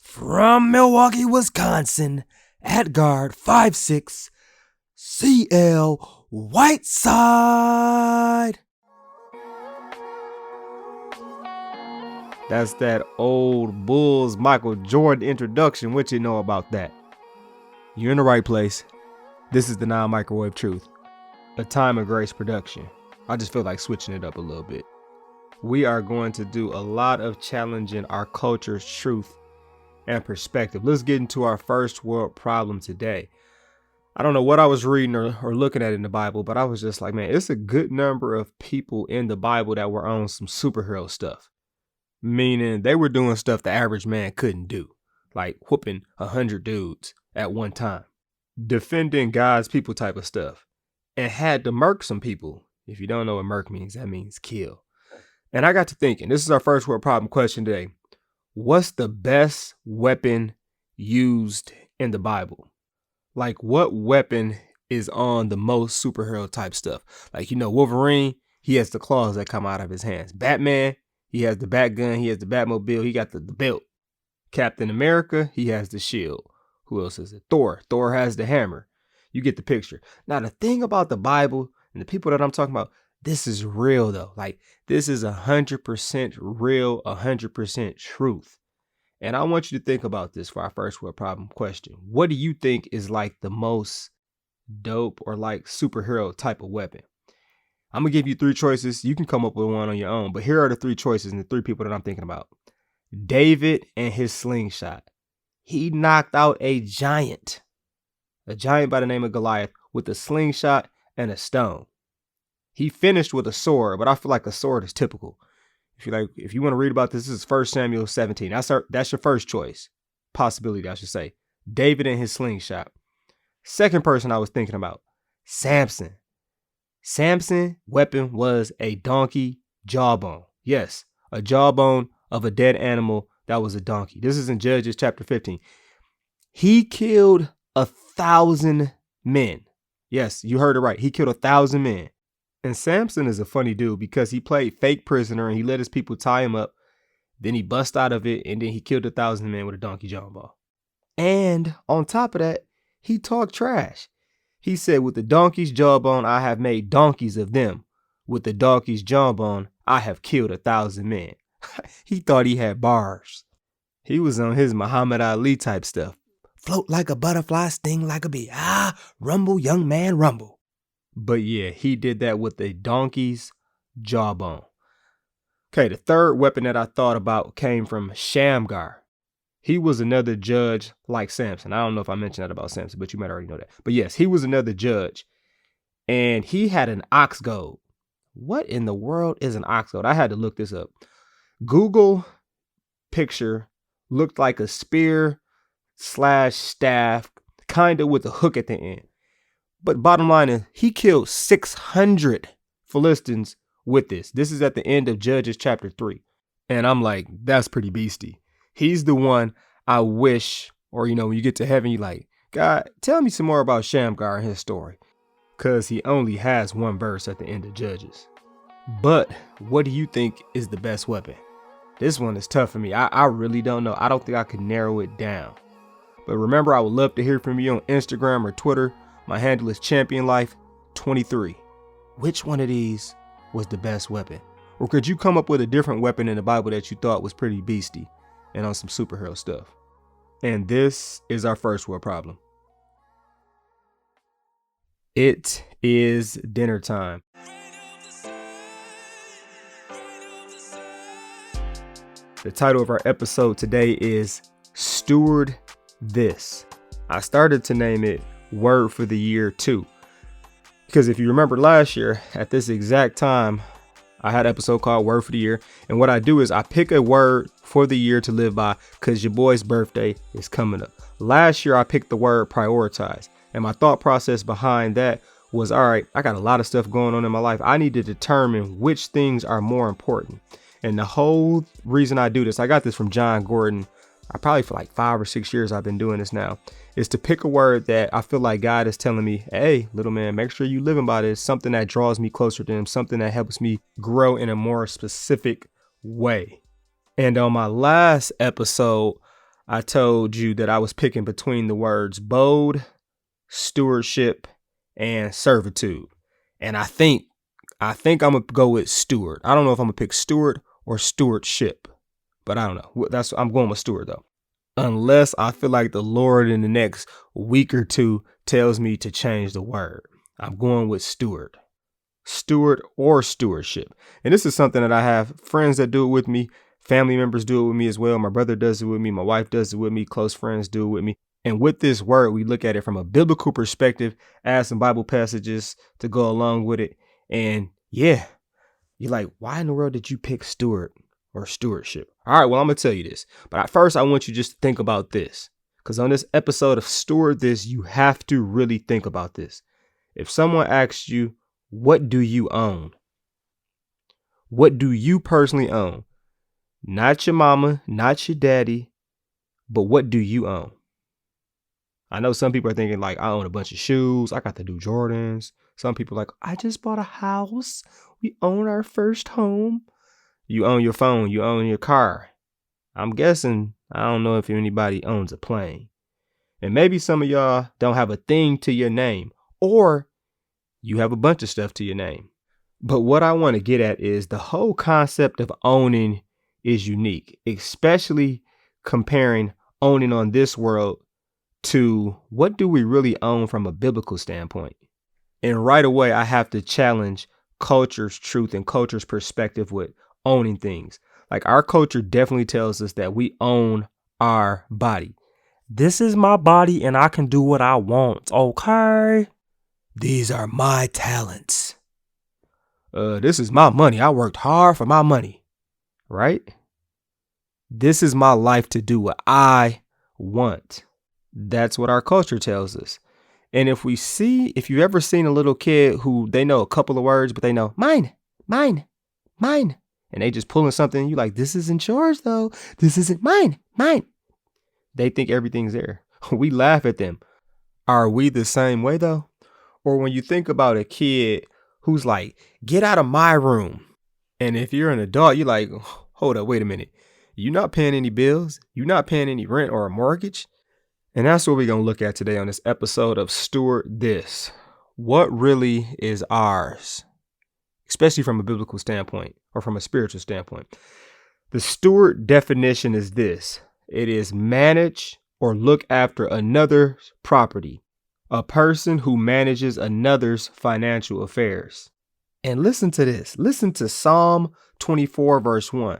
From Milwaukee, Wisconsin, at guard 5'6", CL Whiteside. That's that old Bulls Michael Jordan introduction. What you know about that? You're in the right place. This is the Non-Microwave Truth, a Time of Grace production. I just feel like switching it up a little bit. We are going to do a lot of challenging our culture's truth and perspective. Let's get into our first world problem today. I don't know what I was reading or looking at in the Bible, but I was just like, man, it's a good number of people in the Bible that were on some superhero stuff. Meaning they were doing stuff the average man couldn't do, like whooping 100 dudes at one time, defending God's people type of stuff, and had to murk some people. If you don't know what murk means, that means kill. And I got to thinking, this is our first world problem question today. What's the best weapon used in the Bible? Like, what weapon is on the most superhero type stuff? Like, Wolverine, he has the claws that come out of his hands. Batman, he has the bat gun, he has the Batmobile, he got the belt. Captain America, he has the shield. Who else is it? Thor has the hammer. You get the picture. Now, the thing about the Bible and the people that I'm talking about, this is real though. Like, this is 100% real, 100% truth. And I want you to think about this for our first world problem question. What do you think is like the most dope or like superhero type of weapon? I'm going to give you three choices. You can come up with one on your own, but here are the three choices and the three people that I'm thinking about. David and his slingshot. He knocked out a giant by the name of Goliath with a slingshot and a stone. He finished with a sword, but I feel like a sword is typical. If you want to read about this, this is 1 Samuel 17. That's your first choice. Possibility, I should say. David and his slingshot. Second person I was thinking about, Samson. Samson's weapon was a donkey jawbone. Yes, a jawbone of a dead animal that was a donkey. This is in Judges chapter 15. He killed 1,000 men. Yes, you heard it right. He killed 1,000 men. And Samson is a funny dude because he played fake prisoner and he let his people tie him up. Then he bust out of it and then he killed 1,000 men with a donkey jawbone. And on top of that, he talked trash. He said, with the donkey's jawbone, I have made donkeys of them. With the donkey's jawbone, I have killed 1,000 men. He thought he had bars. He was on his Muhammad Ali type stuff. Float like a butterfly, sting like a bee. Rumble, young man, rumble. But yeah, he did that with a donkey's jawbone. Okay, the third weapon that I thought about came from Shamgar. He was another judge like Samson. I don't know if I mentioned that about Samson, but you might already know that. But yes, he was another judge. And he had an ox goad. What in the world is an ox goad? I had to look this up. Google picture looked like a spear / staff, kind of with a hook at the end. But bottom line is, he killed 600 Philistines with this. This is at the end of Judges chapter 3. And I'm like, that's pretty beastie. He's the one I wish, or, when you get to heaven, you like, God, tell me some more about Shamgar and his story. Because he only has one verse at the end of Judges. But what do you think is the best weapon? This one is tough for me. I really don't know. I don't think I could narrow it down. But remember, I would love to hear from you on Instagram or Twitter. My handle is ChampionLife23. Which one of these was the best weapon? Or could you come up with a different weapon in the Bible that you thought was pretty beastie and on some superhero stuff? And this is our first world problem. It is dinner time. The title of our episode today is Steward This. I started to name it Word for the Year 2. Because if you remember last year, at this exact time, I had an episode called Word for the Year. And what I do is I pick a word for the year to live by because your boy's birthday is coming up. Last year, I picked the word prioritize. And my thought process behind that was, all right, I got a lot of stuff going on in my life. I need to determine which things are more important. And the whole reason I do this, I got this from John Gordon. I probably for like 5 or 6 years I've been doing this now, is to pick a word that I feel like God is telling me, hey, little man, make sure you living by this, something that draws me closer to him, something that helps me grow in a more specific way. And on my last episode, I told you that I was picking between the words bold, stewardship, and servitude. And I think I'm gonna go with steward. I don't know if I'm gonna pick steward or stewardship, but I don't know. I'm going with steward though. Unless I feel like the Lord in the next week or two tells me to change the word. I'm going with steward or stewardship. And this is something that I have friends that do it with me. Family members do it with me as well. My brother does it with me. My wife does it with me. Close friends do it with me. And with this word, we look at it from a biblical perspective, add some Bible passages to go along with it. And yeah, you're like, why in the world did you pick steward or stewardship? All right, well, I'm going to tell you this. But first, I want you just to think about this. Because on this episode of Steward This, you have to really think about this. If someone asks you, what do you own? What do you personally own? Not your mama, not your daddy, but what do you own? I know some people are thinking like, I own a bunch of shoes. I got the new Jordans. Some people are like, I just bought a house. We own our first home. You own your phone. You own your car. I'm guessing, I don't know if anybody owns a plane. And maybe some of y'all don't have a thing to your name, or you have a bunch of stuff to your name. But what I want to get at is the whole concept of owning is unique, especially comparing owning on this world to what do we really own from a biblical standpoint. And right away, I have to challenge culture's truth and culture's perspective with owning things. Like our culture definitely tells us that we own our body. This is my body and I can do what I want. Okay. These are my talents. This is my money. I worked hard for my money. Right? This is my life to do what I want. That's what our culture tells us. And if you've ever seen a little kid who they know a couple of words, but they know mine, mine, mine. And they just pulling something and you like, this isn't yours though. This isn't mine, mine. They think everything's there. We laugh at them. Are we the same way though? Or when you think about a kid who's like, get out of my room. And if you're an adult, you're like, hold up, wait a minute. You're not paying any bills. You're not paying any rent or a mortgage. And that's what we're going to look at today on this episode of Steward This. What really is ours? Especially from a biblical standpoint or from a spiritual standpoint. The steward definition is this. It is manage or look after another's property. A person who manages another's financial affairs. And listen to this. Listen to Psalm 24, verse 1.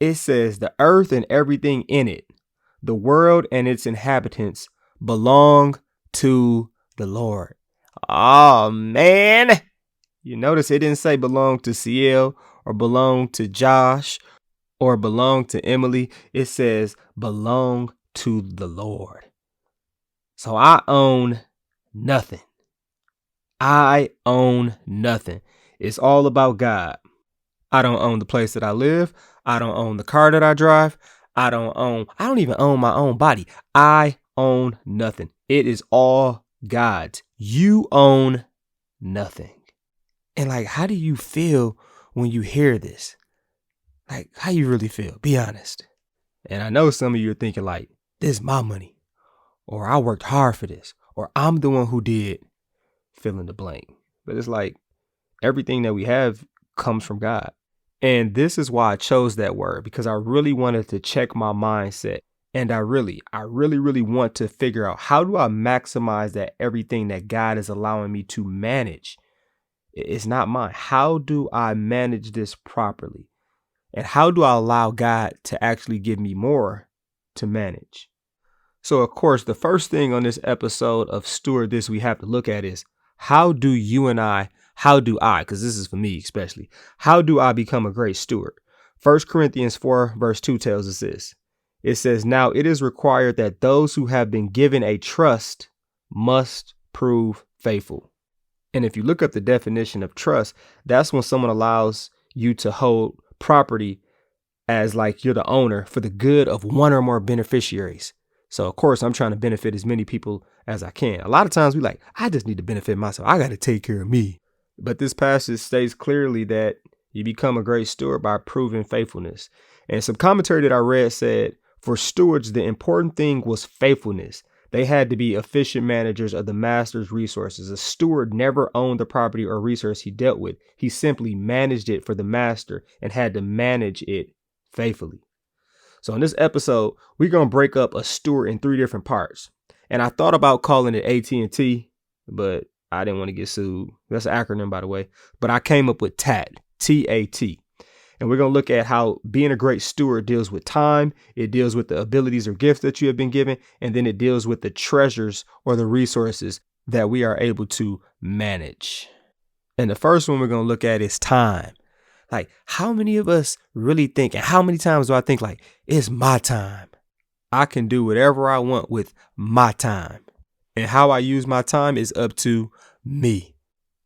It says, the earth and everything in it, the world and its inhabitants belong to the Lord. Oh, man. You notice it didn't say belong to CL or belong to Josh or belong to Emily. It says belong to the Lord. So I own nothing. I own nothing. It's all about God. I don't own the place that I live. I don't own the car that I drive. I don't even own my own body. I own nothing. It is all God's. You own nothing. And like, how do you feel when you hear this? Like, how you really feel? Be honest. And I know some of you are thinking like, this is my money, or I worked hard for this, or I'm the one who did fill in the blank. But it's like everything that we have comes from God. And this is why I chose that word, because I really wanted to check my mindset. And I really want to figure out, how do I maximize that everything that God is allowing me to manage? It's not mine. How do I manage this properly? And how do I allow God to actually give me more to manage? So, of course, the first thing on this episode of Steward This we have to look at is, how do I, because this is for me especially, how do I become a great steward? 1 Corinthians 4 verse 2 tells us this. It says, now it is required that those who have been given a trust must prove faithful. And if you look up the definition of trust, that's when someone allows you to hold property as like you're the owner for the good of one or more beneficiaries. So, of course, I'm trying to benefit as many people as I can. A lot of times we like, I just need to benefit myself. I got to take care of me. But this passage states clearly that you become a great steward by proving faithfulness. And some commentary that I read said, For stewards, the important thing was faithfulness. They had to be efficient managers of the master's resources. A steward never owned the property or resource he dealt with. He simply managed it for the master and had to manage it faithfully. So in this episode, we're going to break up a steward in 3 different parts. And I thought about calling it AT&T, but I didn't want to get sued. That's an acronym, by the way. But I came up with TAT, T-A-T. And we're going to look at how being a great steward deals with time. It deals with the abilities or gifts that you have been given. And then it deals with the treasures or the resources that we are able to manage. And the first one we're going to look at is time. Like, how many of us really think, and how many times do I think like, it's my time? I can do whatever I want with my time. And how I use my time is up to me.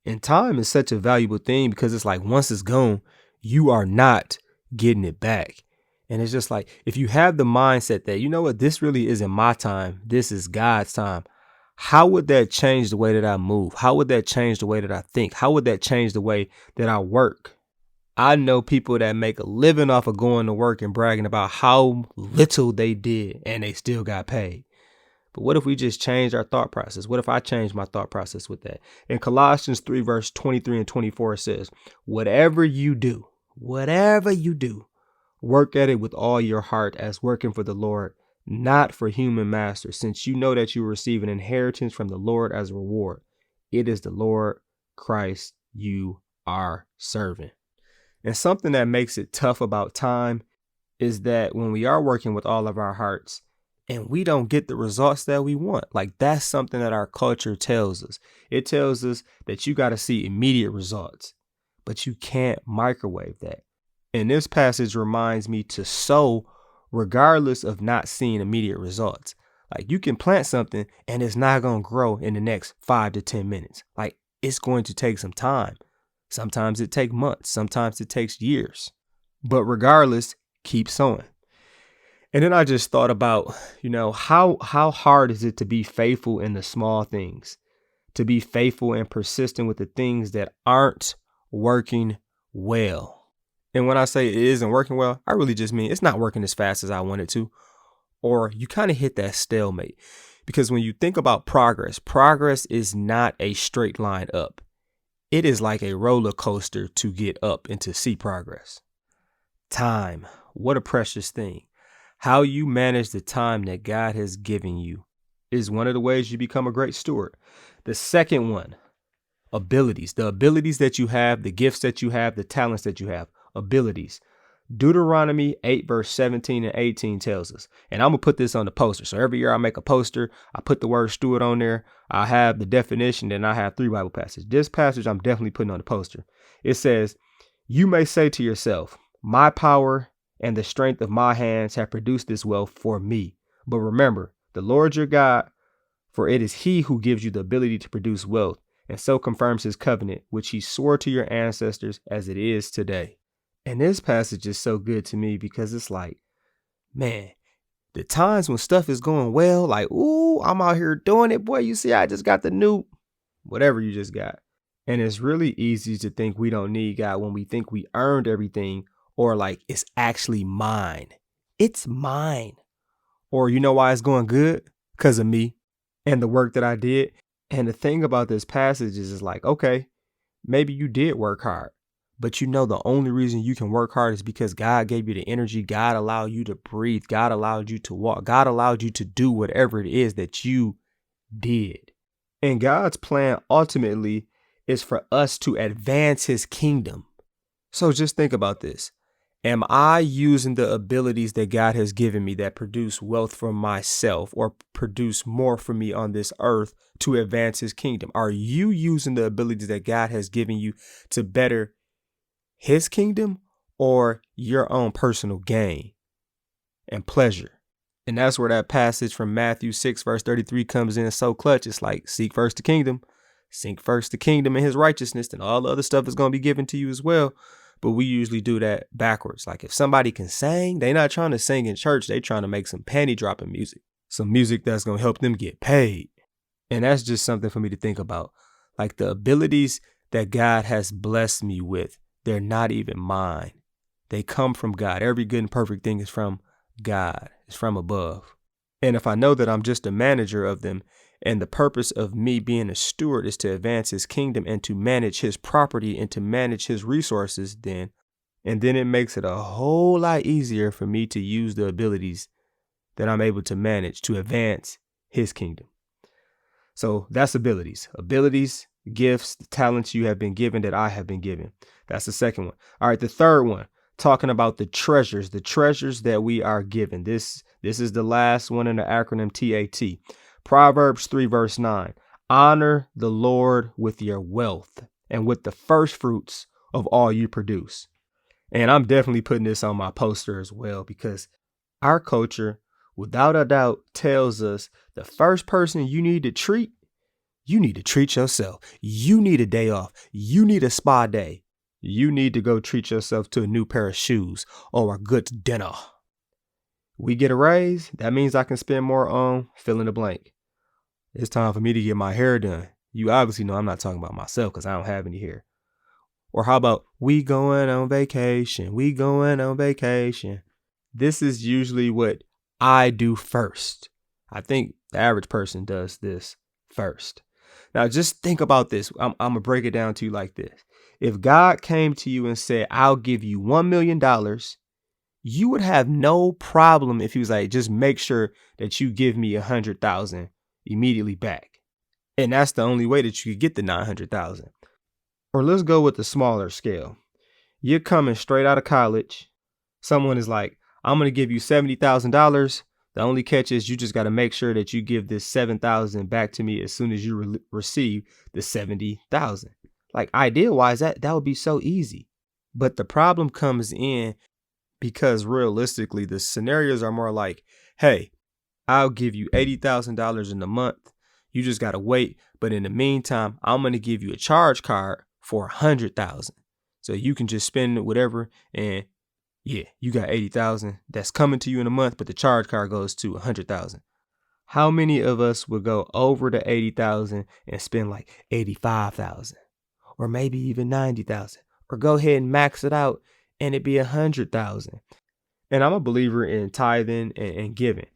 And time is such a valuable thing because it's like once it's gone, you are not getting it back. And it's just like, if you have the mindset that, you know what, this really isn't my time, this is God's time. How would that change the way that I move? How would that change the way that I think? How would that change the way that I work? I know people that make a living off of going to work and bragging about how little they did and they still got paid. But what if we just change our thought process? What if I change my thought process with that? In Colossians 3, verse 23 and 24, it says, whatever you do, work at it with all your heart as working for the Lord, not for human masters, since you know that you receive an inheritance from the Lord as a reward. It is the Lord Christ you are serving. And something that makes it tough about time is that when we are working with all of our hearts and we don't get the results that we want, like that's something that our culture tells us. It tells us that you got to see immediate results, but you can't microwave that. And this passage reminds me to sow regardless of not seeing immediate results. Like you can plant something and it's not going to grow in the next 5 to 10 minutes. Like it's going to take some time. Sometimes it takes months. Sometimes it takes years. But regardless, keep sowing. And then I just thought about, how hard is it to be faithful in the small things, to be faithful and persistent with the things that aren't working well. And when I say it isn't working well, I really just mean it's not working as fast as I want it to, or you kind of hit that stalemate. Because when you think about progress is not a straight line up. It is like a roller coaster to get up and to see progress. Time, what a precious thing. How you manage the time that God has given you is one of the ways you become a great steward. The second one, abilities, the abilities that you have, the gifts that you have, the talents that you have, abilities. Deuteronomy 8, verse 17 and 18 tells us, and I'm going to put this on the poster. So every year I make a poster, I put the word steward on there. I have the definition, and I have 3 Bible passages. This passage I'm definitely putting on the poster. It says, you may say to yourself, my power and the strength of my hands have produced this wealth for me. But remember, the Lord your God, for it is he who gives you the ability to produce wealth, and so confirms his covenant, which he swore to your ancestors as it is today. And this passage is so good to me because it's like, man, the times when stuff is going well, like, ooh, I'm out here doing it. Boy, you see, I just got the new whatever you just got. And it's really easy to think we don't need God when we think we earned everything, or like it's actually mine. It's mine. Or you know why it's going good? Because of me and the work that I did. And the thing about this passage is like, okay, maybe you did work hard. But the only reason you can work hard is because God gave you the energy. God allowed you to breathe. God allowed you to walk. God allowed you to do whatever it is that you did. And God's plan ultimately is for us to advance his kingdom. So just think about this. Am I using the abilities that God has given me that produce wealth for myself or produce more for me on this earth to advance his kingdom? Are you using the abilities that God has given you to better his kingdom or your own personal gain and pleasure? And that's where that passage from Matthew 6, verse 33 comes in so clutch. It's like, seek first the kingdom, seek first the kingdom and his righteousness, and all the other stuff is going to be given to you as well. But we usually do that backwards. Like if somebody can sing, they're not trying to sing in church. They trying to make some panty dropping music, some music that's going to help them get paid. And that's just something for me to think about. Like the abilities that God has blessed me with, they're not even mine. They come from God. Every good and perfect thing is from God. is from above. And if I know that I'm just a manager of them, and the purpose of me being a steward is to advance his kingdom and to manage his property and to manage his resources, then it makes it a whole lot easier for me to use the abilities that I'm able to manage to advance his kingdom. So that's abilities, gifts, the talents you have been given that I have been given. That's the second one. All right. The third one, talking about the treasures that we are given. This is the last one in the acronym TAT. Proverbs 3 verse 9. Honor the Lord with your wealth and with the first fruits of all you produce. And I'm definitely putting this on my poster as well, because our culture, without a doubt, tells us the first person you need to treat yourself. You need a day off. You need a spa day. You need to go treat yourself to a new pair of shoes or a good dinner. We get a raise. That means I can spend more on fill in the blank. It's time for me to get my hair done. You obviously know I'm not talking about myself because I don't have any hair. Or how about we going on vacation? We going on vacation. This is usually what I do first. I think the average person does this first. Now, just think about this. I'm going to break it down to you like this. If God came to you and said, I'll give you $1 million, you would have no problem if he was like, just make sure that you give me 100,000 immediately back. And that's the only way that you could get the 900,000. Or let's go with the smaller scale. You're coming straight out of college. Someone is like, I'm going to give you $70,000. The only catch is you just got to make sure that you give this 7,000 back to me as soon as you receive the 70,000. Like, idea wise, that would be so easy. But the problem comes in because realistically, the scenarios are more like, hey, I'll give you $80,000 in a month. You just got to wait. But in the meantime, I'm going to give you a charge card for 100,000. So you can just spend whatever. And yeah, you got 80,000 that's coming to you in a month, but the charge card goes to 100,000. How many of us would go over the 80,000 and spend like 85,000 or maybe even 90,000, or go ahead and max it out and it be 100,000? And I'm a believer in tithing and giving.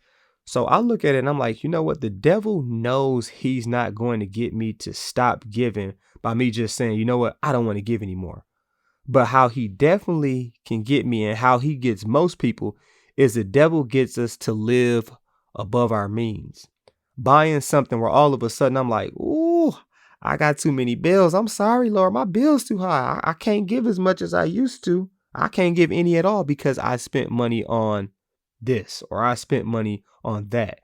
So I look at it and I'm like, you know what? The devil knows he's not going to get me to stop giving by me just saying, you know what? I don't want to give anymore. But how he definitely can get me, and how he gets most people, is the devil gets us to live above our means. Buying something where all of a sudden I'm like, ooh, I got too many bills. I'm sorry, Lord, my bill's too high. I can't give as much as I used to. I can't give any at all because I spent money on this or I spent money on that.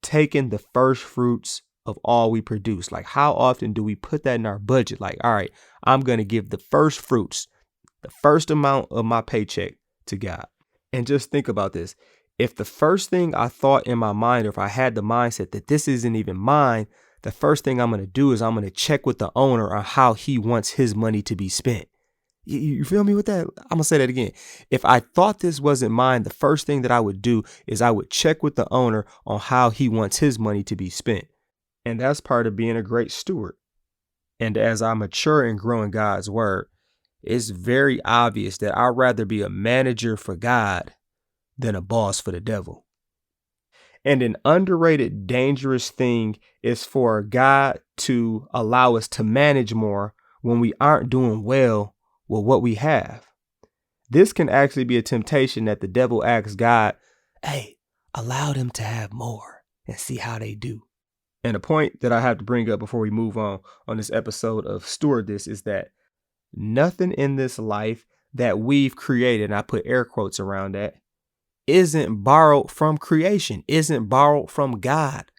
Taking the first fruits of all we produce. Like, how often do we put that in our budget? Like, all right, I'm going to give the first fruits, the first amount of my paycheck to God. And just think about this. If the first thing I thought in my mind, or if I had the mindset that this isn't even mine, the first thing I'm going to do is I'm going to check with the owner on how he wants his money to be spent. You feel me with that? I'm going to say that again. If I thought this wasn't mine, the first thing that I would do is I would check with the owner on how he wants his money to be spent. And that's part of being a great steward. And as I mature and grow in God's word, it's very obvious that I'd rather be a manager for God than a boss for the devil. And an underrated, dangerous thing is for God to allow us to manage more when we aren't doing well with what we have. This can actually be a temptation that the devil asks God, hey, allow them to have more and see how they do. And a point that I have to bring up before we move on this episode of Steward This is that nothing in this life that we've created, and I put air quotes around that, isn't borrowed from creation, isn't borrowed from God.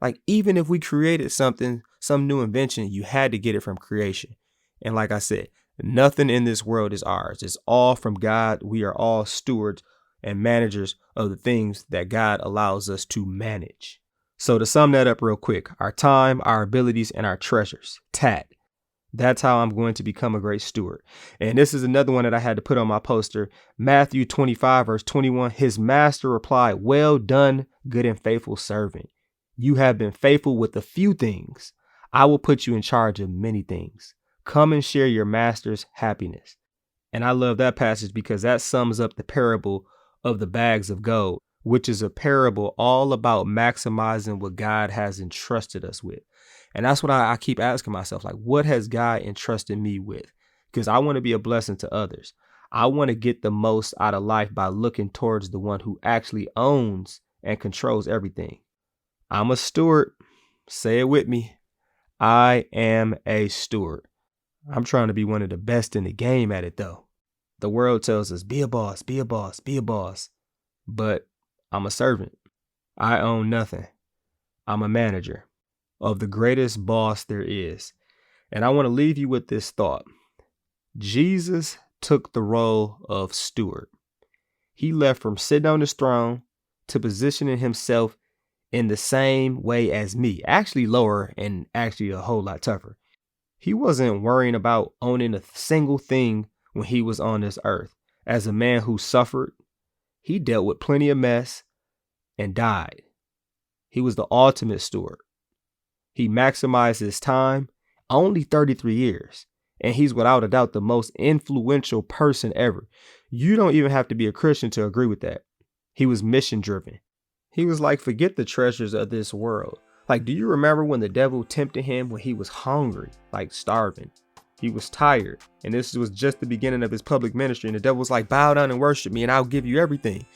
Like, even if we created something, some new invention, you had to get it from creation. And like I said, nothing in this world is ours. It's all from God. We are all stewards and managers of the things that God allows us to manage. So to sum that up real quick, our time, our abilities, and our treasures, TAT. That's how I'm going to become a great steward. And this is another one that I had to put on my poster. Matthew 25, verse 21. His master replied, well done, good and faithful servant. You have been faithful with a few things. I will put you in charge of many things. Come and share your master's happiness. And I love that passage because that sums up the parable of the bags of gold. which is a parable all about maximizing what God has entrusted us with. And that's what I keep asking myself, like, what has God entrusted me with? Because I want to be a blessing to others. I want to get the most out of life by looking towards the one who actually owns and controls everything. I'm a steward. Say it with me. I am a steward. I'm trying to be one of the best in the game at it, though. The world tells us, be a boss, be a boss, be a boss. But I'm a servant. I own nothing. I'm a manager of the greatest boss there is. And I want to leave you with this thought. Jesus took the role of steward. He left from sitting on his throne to positioning himself in the same way as me, actually lower and actually a whole lot tougher. He wasn't worrying about owning a single thing when he was on this earth. As a man who suffered, he dealt with plenty of mess and died. He was the ultimate steward. He maximized his time, only 33 years. And he's without a doubt the most influential person ever. You don't even have to be a Christian to agree with that. He was mission driven. He was like, forget the treasures of this world. Like, do you remember when the devil tempted him when he was hungry, like starving? He was tired. And this was just the beginning of his public ministry. And the devil was like, bow down and worship me and I'll give you everything.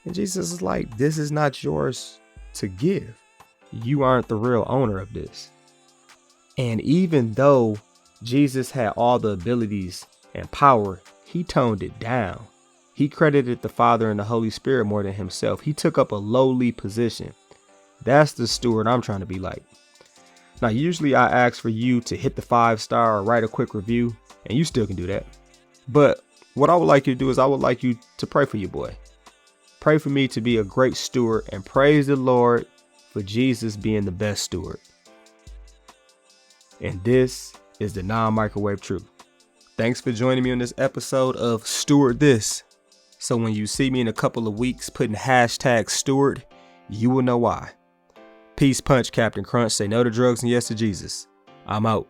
And Jesus is like, this is not yours to give. You aren't the real owner of this. And even though Jesus had all the abilities and power, he toned it down. He credited the Father and the Holy Spirit more than himself. He took up a lowly position. That's the steward I'm trying to be like. Now, usually I ask for you to hit the 5-star or write a quick review, and you still can do that. But what I would like you to do is I would like you to pray for your boy. Pray for me to be a great steward, and praise the Lord for Jesus being the best steward. And this is the Non-Microwave Truth. Thanks for joining me on this episode of Steward This. So when you see me in a couple of weeks putting hashtag steward, you will know why. Peace, punch, Captain Crunch. Say no to drugs and yes to Jesus. I'm out.